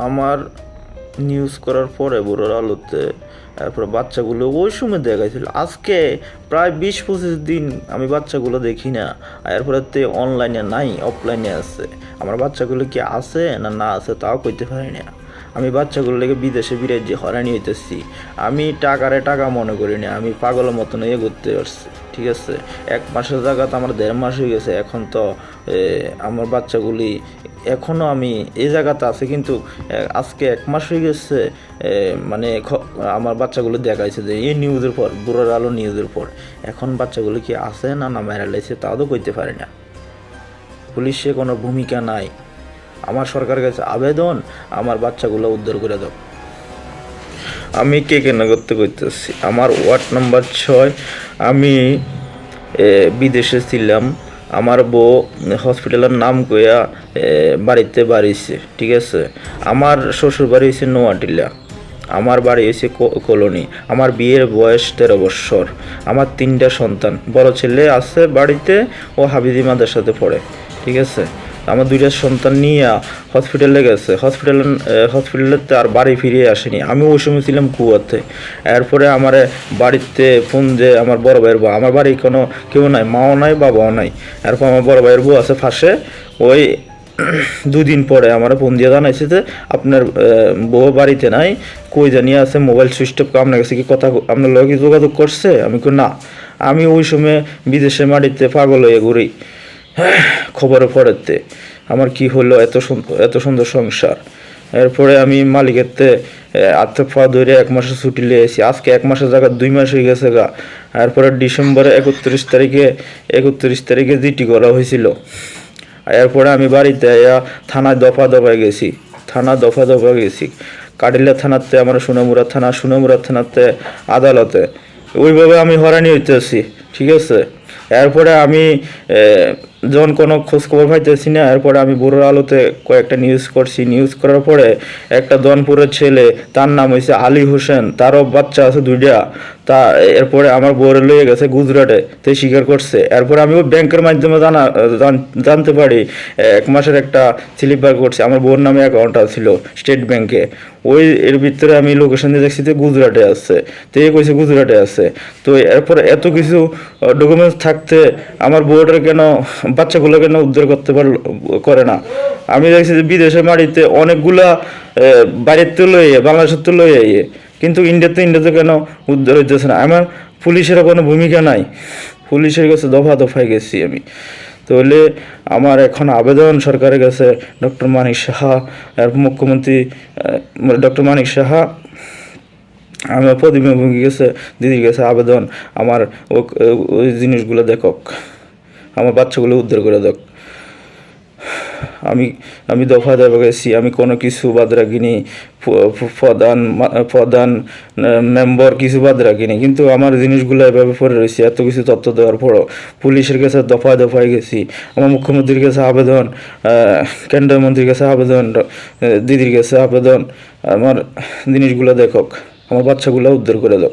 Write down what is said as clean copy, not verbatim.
আমার নিউজ করার পরে ভোরের আলোতে তারপরে বাচ্চাগুলো ওই সময় দেখাইছিল। আজকে প্রায় 20-25 দিন আমি বাচ্চাগুলো দেখি না। এরপরে তে অনলাইনে নাই, অফলাইনে আছে। আমার বাচ্চাগুলো কি আছে না না আছে তাও কইতে পারি না। আমি বাচ্চাগুলো লেগে বিদেশে বিরাট যে হয়রানি হইতেছি। আমি টাকারে টাকা মনে করি না, আমি পাগলের মতন করতে পারছি। ঠিক আছে, 1 মাসের জায়গাতে আমার 1.5 মাস হয়ে গেছে। এখন তো আমার বাচ্চাগুলি এখনও আমি এই জায়গাতে আছে, কিন্তু আজকে 1 মাস হয়ে গেছে। মানে আমার বাচ্চাগুলো দেখাইছে যে এই নিউজের পর, ভোরের আলো নিউজের পর। এখন বাচ্চাগুলো কি আছে না না মেরা লাইছে তাও তো কইতে পারি না। পুলিশে কোনো ভূমিকা নাই। আমার সরকারের কাছে আবেদন, আমার বাচ্চাগুলো উদ্ধার করে দাও। আমি কে কেনা করতে করতেছি আমার ওয়ার্ড নাম্বার 6। আমি বিদেশে ছিলাম। আমার বউ হসপিটালের নাম কইয়া বাড়িতে বাড়িছে। ঠিক আছে, আমার শ্বশুর বাড়ি হয়েছে নোয়াটিলা, আমার বাড়ি হয়েছে কলোনি। আমার বিয়ের বয়স 13 বছর। আমার 3টা সন্তান। বড় ছেলে আছে বাড়িতে, ও হাবিজি মাদ্রাসাতে পড়ে। ঠিক আছে, আমার 2টা সন্তান নিয়ে হসপিটালে গেছে। হসপিটালেতে আর বাড়ি ফিরিয়ে আসেনি। আমি ওই সময় ছিলাম কুয়াতে। এরপরে আমার বাড়িতে ফোন যে আমার বড় ভাইয়ের বউ, আমার বাড়ি কোনো কেউ নাই, মাও নাই বাবাও নাই। এরপর আমার বড় ভাইয়ের বউ আছে পাশে। ওই 2 দিন পরে আমার ফোন দিয়ে জানাইছে যে আপনার বউ বাড়িতে নাই, কই জানিয়ে আছে, মোবাইল সুইচ অফ। আপনার কাছে কি কথা, আপনার লগে কি যোগাযোগ করছে? আমি কই না, আমি ওই সময় বিদেশে মাটিতে পাগল হয়ে ঘুরি। খবরে পড়েতে আমার কি হলো, এত সুন্দর সংসার। এরপরে আমি মালিকেরতে আর্থিক পা ধরে 1 মাসের ছুটি লিয়ে এসেছি। আজকে 1 মাসের জায়গায় 2 মাস হয়ে গেছে গা। এরপরে ডিসেম্বরে 31 তারিখে জিটি করা হয়েছিল। এরপরে আমি বাড়িতে থানায় দফা গেছি। কাটিলা থানাতে, আমার সোনামুড়া থানাতে, আদালতে। ওইভাবে আমি হয়রানি হইতেছি। ঠিক আছে, এরপরে আমি যখন কোনো খোঁজখবর পাইতেছি না, এরপরে আমি ভোরের আলোতে কয়েকটা নিউজ করছি। নিউজ করার পরে একটা দনপুরের ছেলে, তার নাম হয়েছে আলী হোসেন, তারও বাচ্চা আছে 2টা। এরপরে আমার বউরে লয়ে গেছে গুজরাটে, তে স্বীকার করছে। এরপরে আমি ওই ব্যাংকের মাধ্যমে জানতে পারি 1 মাসের একটা স্লিপ বার করছে। আমার বউর নামে অ্যাকাউন্ট ছিল স্টেট ব্যাংকে। ওই এর ভিতরে আমি লোকেশন দিয়ে দেখছি যে গুজরাটে আছে, তো কইছে গুজরাটে আছে। তো এরপরে এত কিছু ডকুমেন্টস থাকতে আমার বউটার কেন, বাচ্চাগুলো কেন উদ্ধার করে না? আমি দেখছি যে বিদেশের মাটিতে অনেকগুলা বাইরের তো লইয়ে, বাংলাদেশের তো লইয়ে, কিন্তু ইন্ডিয়াতে কেন উদ্ধার হইতেছে না? আমার পুলিশেরও কোনো ভূমিকা নাই। পুলিশের কাছে দফায় গেছি আমি। তাহলে আমার এখন আবেদন সরকারের কাছে, ডক্টর মানিক সাহা, মুখ্যমন্ত্রী ডক্টর মানিক সাহা, আমার প্রতিমন্ত্রীর কাছে, দিদির কাছে আবেদন, আমার ওই জিনিসগুলো দেখক, আমার বাচ্চাগুলো উদ্ধার করে দেখ। আমি দফা গেছি। আমি কোনো কিছু বাদ রাখিনি, প্রধান মেম্বার কিছু বাদ রাখিনি, কিন্তু আমার জিনিসগুলো এভাবে পড়ে রয়েছে। এত কিছু তথ্য দেওয়ার পরও পুলিশের কাছে দফায় গেছি। আমার মুখ্যমন্ত্রীর কাছে আবেদন, কেন্দ্রীয় মন্ত্রীর কাছে আবেদন, দিদির কাছে আবেদন, আমার জিনিসগুলো দেখক, আমার বাচ্চাগুলো উদ্ধার করে দাও।